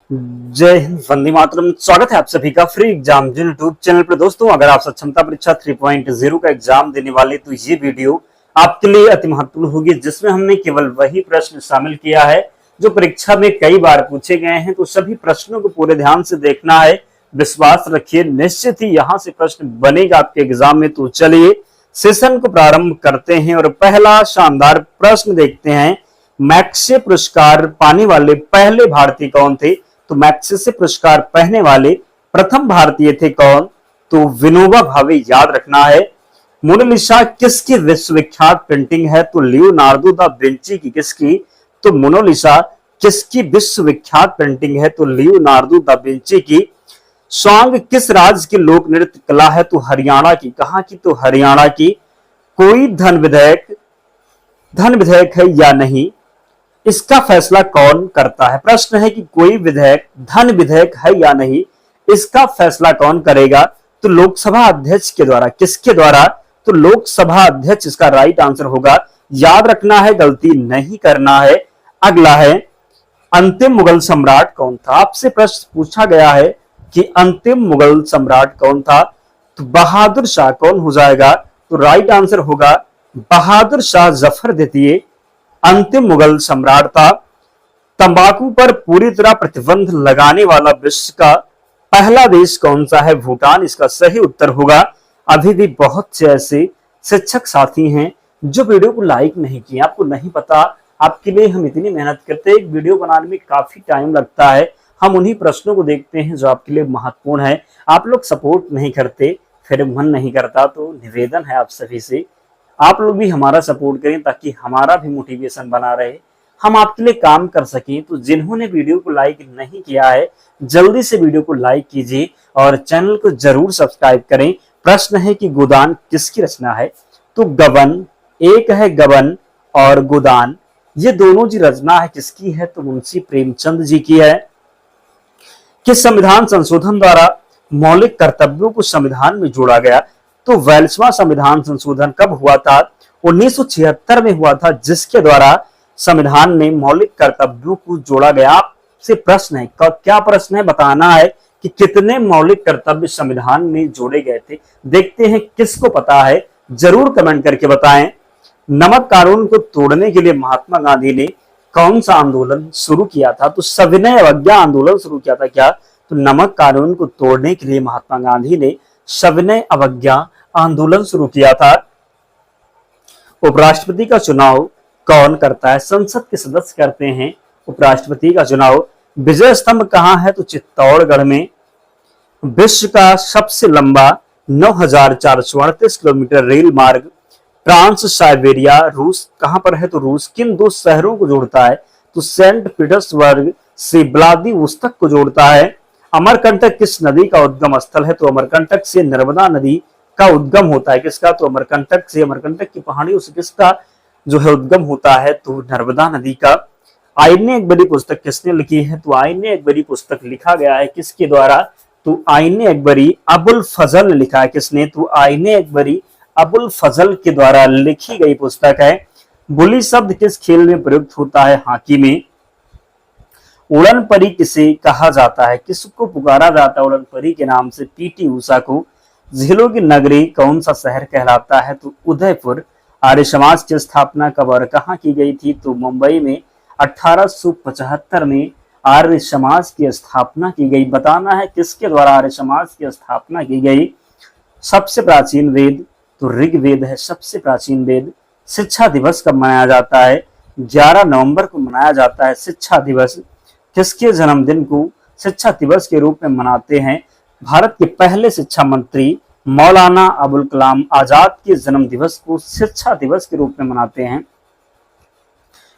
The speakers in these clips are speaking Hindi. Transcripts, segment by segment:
जय हिंद, वंदे मातरम। स्वागत है आप सभी का फ्री एग्जाम यूट्यूब चैनल पर। दोस्तों, अगर आप सक्षमता परीक्षा 3.0 का एग्जाम देने वाले तो ये वीडियो आपके लिए अति महत्वपूर्ण होगी, जिसमें हमने केवल वही प्रश्न शामिल किया है जो परीक्षा में कई बार पूछे गए हैं। तो सभी प्रश्नों को पूरे ध्यान से देखना है। विश्वास रखिए, निश्चित ही यहाँ से प्रश्न बनेगा आपके एग्जाम में। तो चलिए सेशन को प्रारंभ करते हैं और पहला शानदार प्रश्न देखते हैं। मैक्से पुरस्कार पाने वाले पहले भारतीय कौन थे? तो मैक्सेसे पुरस्कार पहने वाले प्रथम भारतीय थे कौन? तो विनोबा भावे। याद रखना है। मोनालिसा किसकी विश्वविख्यात पेंटिंग है? तो लियोनार्डो दा विंची की। किसकी? तो मोनालिसा किसकी विश्वविख्यात पेंटिंग है? तो लियोनार्डो दा विंची की। स्वांग किस राज्य की लोक नृत्य कला है? तो हरियाणा की। कहां की? तो हरियाणा की। कोई धन विधेयक है या नहीं, इसका फैसला कौन करता है? प्रश्न है कि कोई विधेयक धन विधेयक है या नहीं, इसका फैसला कौन करेगा? तो लोकसभा अध्यक्ष के द्वारा। किसके द्वारा? तो लोकसभा अध्यक्ष इसका राइट आंसर होगा। याद रखना है, गलती नहीं करना है। अगला है, अंतिम मुगल सम्राट कौन था? आपसे प्रश्न पूछा गया है कि अंतिम मुगल सम्राट कौन था? तो बहादुर शाह। कौन हो जाएगा? तो राइट आंसर होगा बहादुर शाह जफर द्वितीय अंतिम मुगल सम्राट था। तंबाकू पर पूरी तरह प्रतिबंध लगाने वाला विश्व का पहला देश कौन सा है? भूटान इसका सही उत्तर होगा। अभी भी बहुत से ऐसे शिक्षक साथी हैं जो वीडियो को लाइक नहीं किए। आपको नहीं पता, आपके लिए हम इतनी मेहनत करते हैं, एक वीडियो बनाने में काफी टाइम लगता है। हम उन्हीं प्रश्नों को देखते हैं जो आपके लिए महत्वपूर्ण है। आप लोग सपोर्ट नहीं करते, फिर मन नहीं करता। तो निवेदन है आप सभी से, आप लोग भी हमारा सपोर्ट करें ताकि हमारा भी मोटिवेशन बना रहे, हम आपके लिए काम कर सकें। तो जिन्होंने वीडियो को लाइक नहीं किया है, जल्दी से वीडियो को लाइक कीजिए और चैनल को जरूर सब्सक्राइब करें। प्रश्न है कि गोदान किसकी रचना है? तो गबन, एक है गबन और गोदान, ये दोनों जी रचना है किसकी है? तो मुंशी प्रेमचंद जी की है। किस संविधान संशोधन द्वारा मौलिक कर्तव्यों को संविधान में जोड़ा गया? तो 42वां संविधान संशोधन कब हुआ था? 1976 में हुआ था, जिसके द्वारा संविधान में मौलिक कर्तव्यों को जोड़ा गया। आपसे प्रश्न है, क्या प्रश्न है? बताना है कि कितने मौलिक कर्तव्य संविधान में जोड़े गए थे। देखते हैं किसको पता है, जरूर कमेंट करके बताएं। नमक कानून को तोड़ने के लिए महात्मा गांधी ने कौन सा आंदोलन शुरू किया था? तो सविनय अवज्ञा आंदोलन शुरू किया था। क्या? तो नमक कानून को तोड़ने के लिए महात्मा गांधी ने सविनय अवज्ञा आंदोलन शुरू किया था। उपराष्ट्रपति का चुनाव कौन करता है? संसद के सदस्य करते हैं उपराष्ट्रपति का चुनाव। विजय स्तंभ कहां है? तो चित्तौड़गढ़ में। विश्व का सबसे लंबा 9,438 किलोमीटर रेल मार्ग ट्रांस साइबेरिया रूस कहां पर है? तो रूस। किन दो शहरों को जोड़ता है? तो सेंट पीटर्सबर्ग से व्लादिवोस्तोक को जोड़ता है। अमरकंटक किस नदी का उद्गम स्थल है? तो अमरकंटक से नर्मदा नदी का उद्गम होता है। किसका? तो अमरकंटक से, अमरकंटक की पहाड़ियों से किसका जो है उद्गम होता है? तो नर्मदा नदी का। आईने अकबरी पुस्तक किसने लिखी है? तो आईने अकबरी पुस्तक लिखा गया है किसके द्वारा? तो आईने अकबरी अबुल फजल ने लिखा है। किसने? तो आईने अकबरी अबुल फजल के द्वारा लिखी गई पुस्तक है। बुली शब्द किस खेल में प्रयुक्त होता है? हॉकी में। उड़न परी किसे कहा जाता है? किसको पुकारा जाता है उड़न परी के नाम से? पीटी उषा को। झीलों की नगरी कौन सा शहर कहलाता है? तो उदयपुर। आर्य समाज की स्थापना कब और कहां की गई थी? तो मुंबई में 1875 में आर्य समाज की स्थापना की गई। बताना है किसके द्वारा आर्य समाज की स्थापना की गई। सबसे प्राचीन वेद तो ऋग्वेद है सबसे प्राचीन वेद। शिक्षा दिवस कब मनाया जाता है? 11 नवंबर को मनाया जाता है शिक्षा दिवस। किसके जन्मदिन को शिक्षा दिवस के रूप में मनाते हैं? भारत के पहले शिक्षा मंत्री मौलाना अबुल कलाम आजाद के जन्म दिवस को शिक्षा दिवस के रूप में मनाते हैं।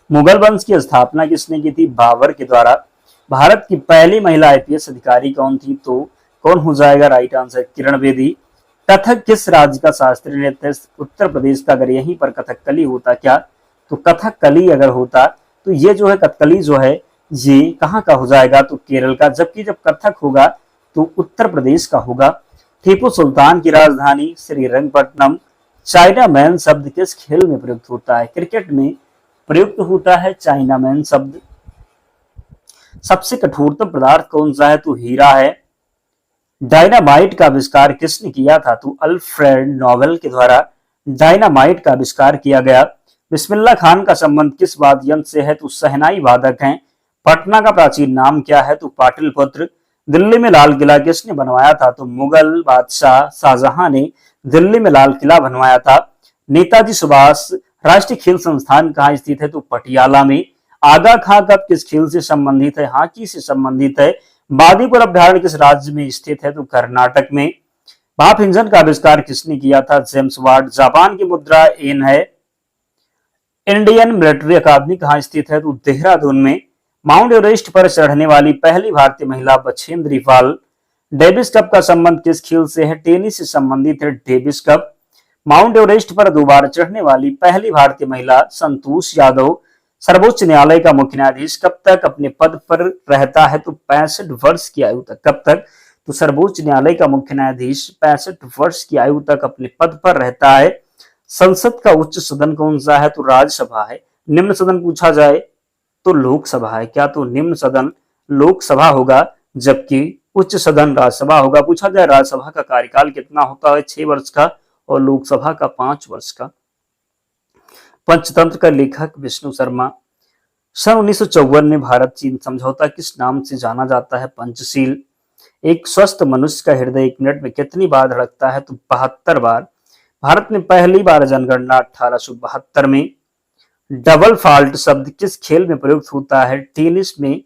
मुगल वंश की स्थापना किसने की थी? बाबर के द्वारा। भारत की पहली महिला आईपीएस अधिकारी कौन थी? तो कौन हो जाएगा? Right answer Kiran Bedi. कथक किस राज्य का शास्त्रीय नृत्य है? उत्तर प्रदेश का। अगर यहीं पर कथकली होता क्या? तो कथकली अगर होता तो ये जो है कथकली जो है ये कहाँ का हो जाएगा? तो केरल का। जबकि जब कथक होगा तो उत्तर प्रदेश का होगा। टीपू सुल्तान की राजधानी श्रीरंगपट्टनम। चाइना मैन शब्द किस खेल में प्रयुक्त होता है? क्रिकेट में प्रयुक्त होता है चाइना मैन शब्द। सबसे कठोरतम पदार्थ कौन सा है? तो हीरा है। डायनामाइट का आविष्कार किसने किया था? तो अल्फ्रेड नोबेल के द्वारा डायनामाइट का आविष्कार किया गया। बिस्मिल्लाह खान का संबंध किस वाद्य यंत्र से है? तो शहनाई वादक हैं। पटना का प्राचीन नाम क्या है? तो पाटलिपुत्र। दिल्ली में लाल किला किसने बनवाया था? तो मुगल बादशाह शाहजहां ने दिल्ली में लाल किला बनवाया था। नेताजी सुभाष राष्ट्रीय खेल संस्थान कहाँ स्थित है? तो पटियाला में। आगा खां कब किस खेल से संबंधित है? हॉकी से संबंधित है। बादीपुर अभ्यारण्य किस राज्य में स्थित है? तो कर्नाटक में। भाप इंजन का आविष्कार किसने किया था? James Watt. जापान की मुद्रा एन है। इंडियन मिलिट्री अकादमी कहाँ स्थित है? तो देहरादून में। माउंट एवरेस्ट पर चढ़ने वाली पहली भारतीय महिला बछेंद्री पाल। डेविस कप का संबंध किस खेल से है? टेनिस से संबंधित है डेविस कप। माउंट एवरेस्ट पर 2 बार चढ़ने वाली पहली भारतीय महिला संतोष यादव। सर्वोच्च न्यायालय का मुख्य न्यायाधीश कब तक अपने पद पर रहता है? तो 65 वर्ष की आयु तक। कब तक? तो सर्वोच्च न्यायालय का मुख्य न्यायाधीश 65 वर्ष की आयु तक अपने पद पर रहता है। संसद का उच्च सदन कौन सा है? तो राज्यसभा है। निम्न सदन पूछा जाए तो लोकसभा है। क्या? तो निम्न सदन लोकसभा होगा, जबकि उच्च सदन राज्यसभा होगा। पूछा जाए राज्यसभा का कार्यकाल कितना होता है? 6 वर्ष का, और लोकसभा का 5 वर्ष का। पंचतंत्र का लेखक विष्णु शर्मा। सन 1954 में भारत चीन समझौता किस नाम से जाना जाता है? पंचशील। एक स्वस्थ मनुष्य का हृदय 1 मिनट में कितनी बार धड़कता है? तो 72 बार। भारत में पहली बार जनगणना 1872 में। डबल फॉल्ट शब्द किस खेल में प्रयुक्त होता है? टेनिस में।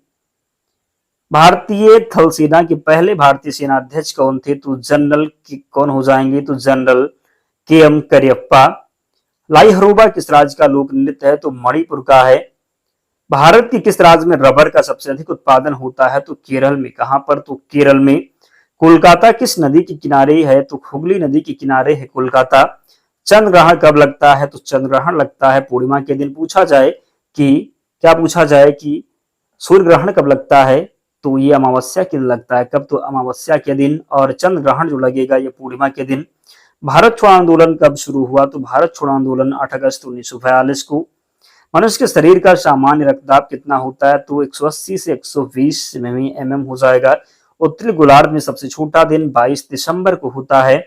भारतीय थल सेना के पहले भारतीय सेना अध्यक्ष कौन थे? तो जनरल कौन हो जाएंगे? तो जनरल के.एम. करियप्पा। लाई हरोबा किस राज्य का लोक नृत्य है? तो मणिपुर का है। भारत के किस राज्य में रबर का सबसे अधिक उत्पादन होता है? तो केरल में। कहां पर? तो केरल में। कोलकाता किस नदी के किनारे है? तो हुगली नदी के किनारे है कोलकाता। चंद्र ग्रहण कब लगता है? तो चंद्र ग्रहण लगता है पूर्णिमा के दिन। पूछा जाए कि क्या पूछा जाए कि सूर्य ग्रहण कब लगता है? तो ये अमावस्या के दिन लगता है। कब? तो अमावस्या के दिन। और चंद्र ग्रहण जो लगेगा ये पूर्णिमा के दिन। भारत छोड़ो आंदोलन कब शुरू हुआ? तो भारत छोड़ो आंदोलन 8 अगस्त 1942 को। मनुष्य के शरीर का सामान्य रक्तदाब कितना होता है? तो 180 से 120 mm हो जाएगा। उत्तरी गोलार्ध में सबसे छोटा दिन 22 दिसंबर को होता है।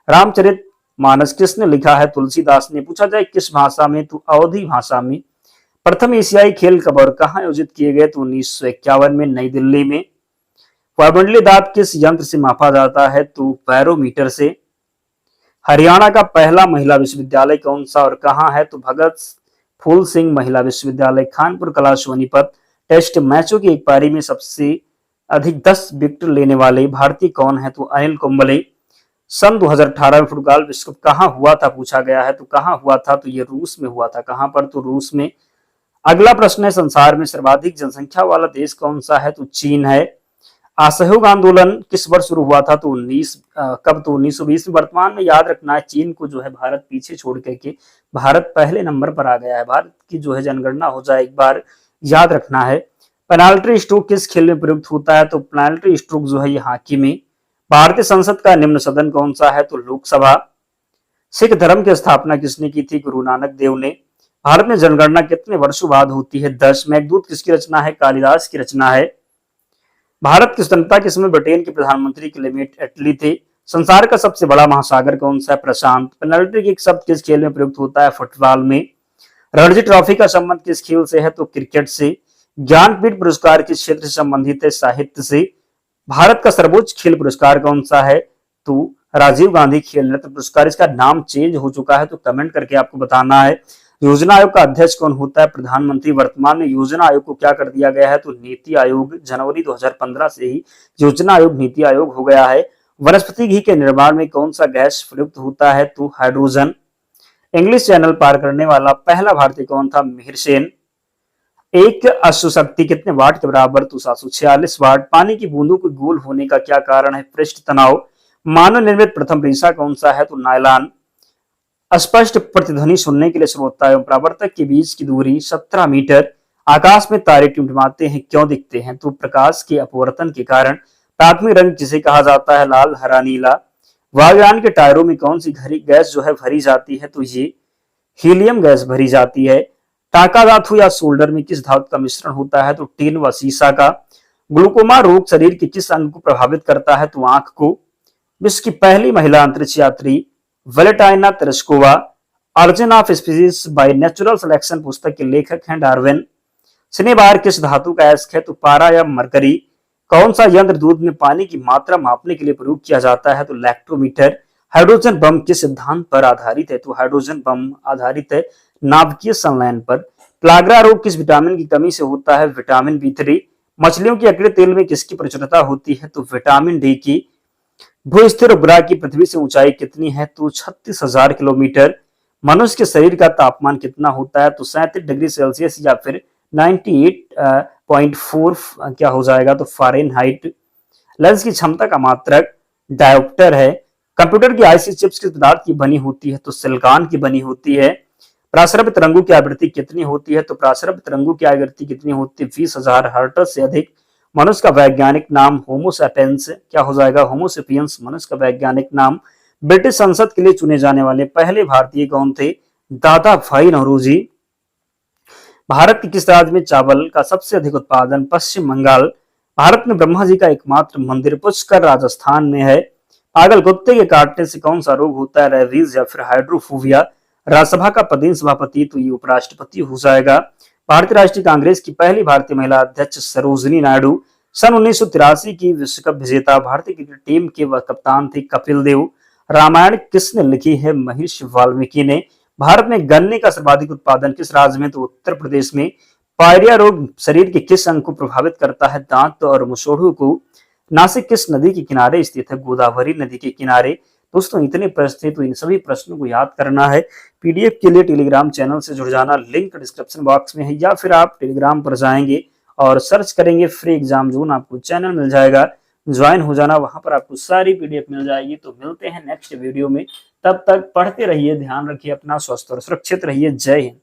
रामचरित मानस किसने लिखा है? तुलसीदास ने। पूछा जाए किस भाषा में? तो अवधी भाषा में। प्रथम एशियाई खेल कब और कहां आयोजित किए गए? तो 1951 में नई दिल्ली में। वायुमंडलीय दाब किस यंत्र से मापा जाता है? तो बैरोमीटर से। हरियाणा का पहला महिला विश्वविद्यालय कौन सा और कहां है? तो भगत फूल सिंह महिला विश्वविद्यालय कानपुर कला सोनीपत। टेस्ट मैचों की एक पारी में सबसे अधिक 10 विकेट लेने वाले भारतीय कौन है? तो अनिल कुंबले। सन 2018 में फुटबॉल विश्व कप कहां हुआ था? पूछा गया है। तो कहां हुआ था? तो ये रूस में हुआ था। कहां पर? तो रूस में। अगला प्रश्न है संसार में सर्वाधिक जनसंख्या वाला देश कौन सा है? तो चीन है। असहयोग आंदोलन किस वर्ष शुरू हुआ था? तो 19 कब? तो 1920 में। वर्तमान में याद रखना है चीन को जो है भारत पीछे छोड़ करके भारत पहले नंबर पर आ गया है। भारत की जो है जनगणना हो जाए एक बार, याद रखना है। पेनाल्टी स्ट्रोक किस खेल में प्रयुक्त होता है? तो पेनाल्टी स्ट्रोक जो है ये हॉकी में। भारतीय संसद का निम्न सदन कौन सा है? तो लोकसभा। सिख धर्म की स्थापना किसने की थी? गुरु नानक देव ने। भारत में जनगणना कितने वर्षों बाद होती है? 10। मेघदूत किसकी रचना है? कालिदास की रचना है। भारत की स्वतंत्रता के समय ब्रिटेन के प्रधानमंत्री क्लेमेंट एटली थे। संसार का सबसे बड़ा महासागर कौन सा है? प्रशांत। पेनल्टी किक शब्द किस खेल में प्रयुक्त होता है? फुटबॉल में। रणजी ट्रॉफी का संबंध किस खेल से है? तो क्रिकेट से। ज्ञानपीठ पुरस्कार किस क्षेत्र से संबंधित है? साहित्य से। भारत का सर्वोच्च खेल पुरस्कार कौन सा है? तो राजीव गांधी खेल रत्न पुरस्कार। इसका नाम चेंज हो चुका है, तो कमेंट करके आपको बताना है। योजना आयोग का अध्यक्ष कौन होता है? प्रधानमंत्री। वर्तमान में योजना आयोग को क्या कर दिया गया है? तो नीति आयोग। जनवरी 2015 से ही योजना आयोग नीति आयोग हो गया है। वनस्पति घी के निर्माण में कौन सा गैस प्रयुक्त होता है? तो हाइड्रोजन। इंग्लिश चैनल पार करने वाला पहला भारतीय कौन था? मिहिर सेन। एक अश्वशक्ति कितने वाट के बराबर? तो 746 वाट। पानी की बूंदों के गोल होने का क्या कारण है? पृष्ठ तनाव। मानव निर्मित प्रथम रेशा कौन सा है? तो नायलॉन। स्पष्ट प्रतिध्वनि सुनने के लिए श्रोता एवं परावर्तक के बीच की दूरी 17 मीटर। आकाश में तारे टिमटिमाते हैं, क्यों दिखते हैं? तो प्रकाश के अपवर्तन के कारण। प्राथमिक रंग जिसे कहा जाता है? लाल, हरा, नीला। वायुयान के टायरों में कौन सी गैस जो है भरी जाती है? तो ये हीलियम गैस भरी जाती है। टाका धातु या सोल्डर में किस धातु का मिश्रण होता है? तो टिन व सीसा का। ग्लूकोमा रोग शरीर के किस अंग को प्रभावित करता है? तो आंख को। विश्व की पहली महिला अंतरिक्ष यात्री Valentina Tereshkova. Origin of species by natural selection पुस्तक के लेखक हैं डार्विन। शनिवार किस धातु का अयस्क है? तो पारा या मरकरी। कौन सा यंत्र दूध में पानी की मात्रा मापने के लिए प्रयोग किया जाता है? तो लैक्टोमीटर। हाइड्रोजन बम किस सिद्धांत पर आधारित है? तो हाइड्रोजन बम आधारित है नाभिकीय संलयन पर। प्लाग्रा रोग किस विटामिन की कमी से होता है? Vitamin B3। मछलियों के अक्रिय तेल में किसकी प्रचुरता होती है? तो विटामिन डी की। भूस्थिर उपग्रह की पृथ्वी से ऊंचाई कितनी है? तो 36,000 किलोमीटर। मनुष्य के शरीर का तापमान कितना होता है? तो 37 डिग्री सेल्सियस या फिर 98.4 क्या हो जाएगा? तो फ़ारेनहाइट। लेंस की क्षमता का मात्रक डायोप्टर है। कंप्यूटर की आईसी चिप्स किस पदार्थ की बनी होती है? तो सिलिकॉन की बनी होती है। प्रासरभ तरंगों की आवृत्ति कितनी होती है? तो प्रासरभ तरंगों की आवृत्ति कितनी होती है? 20,000 हर्ट्ज से अधिक। मनुष्य का वैज्ञानिक नाम होमो सैपियंस क्या हो जाएगा? होमो सेपियंस मनुष्य का वैज्ञानिक नाम। ब्रिटिश संसद के लिए चुने जाने वाले पहले भारतीय कौन थे? दादा भाई नौरोजी। भारत के किस राज्य में चावल का सबसे अधिक उत्पादन? पश्चिम बंगाल। भारत में ब्रह्मा जी का एकमात्र मंदिर पुष्कर राजस्थान में है। पागल कुत्ते के काटने से कौन सा रोग होता है? रेबीज या फिर हाइड्रोफोबिया। राज्यसभा का पदेन सभापति तो ये उपराष्ट्रपति हो जाएगा। भारतीय राष्ट्रीय कांग्रेस की पहली भारतीय महिला अध्यक्ष सरोजिनी नायडू। सन 1983 की विश्व कप विजेता भारतीय क्रिकेट टीम के वह कप्तान थे कपिल देव। रामायण किसने लिखी है? महर्षि वाल्मीकि ने। भारत में गन्ने का सर्वाधिक उत्पादन किस राज्य में? तो उत्तर प्रदेश में। पायरिया रोग शरीर के किस अंग को प्रभावित करता है? दांत और मुसोड़ों को। नासिक किस नदी के किनारे स्थित है? गोदावरी नदी के किनारे। दोस्तों इतने प्रश्न थे, तो इन सभी प्रश्नों को याद करना है। पीडीएफ के लिए टेलीग्राम चैनल से जुड़ जाना, लिंक डिस्क्रिप्शन बॉक्स में है, या फिर आप टेलीग्राम पर जाएंगे और सर्च करेंगे फ्री एग्जाम जोन, आपको चैनल मिल जाएगा, ज्वाइन हो जाना, वहां पर आपको सारी पीडीएफ मिल जाएगी। तो मिलते हैं नेक्स्ट वीडियो में, तब तक पढ़ते रहिए, ध्यान रखिए अपना, स्वस्थ और सुरक्षित रहिए। जय हिंद।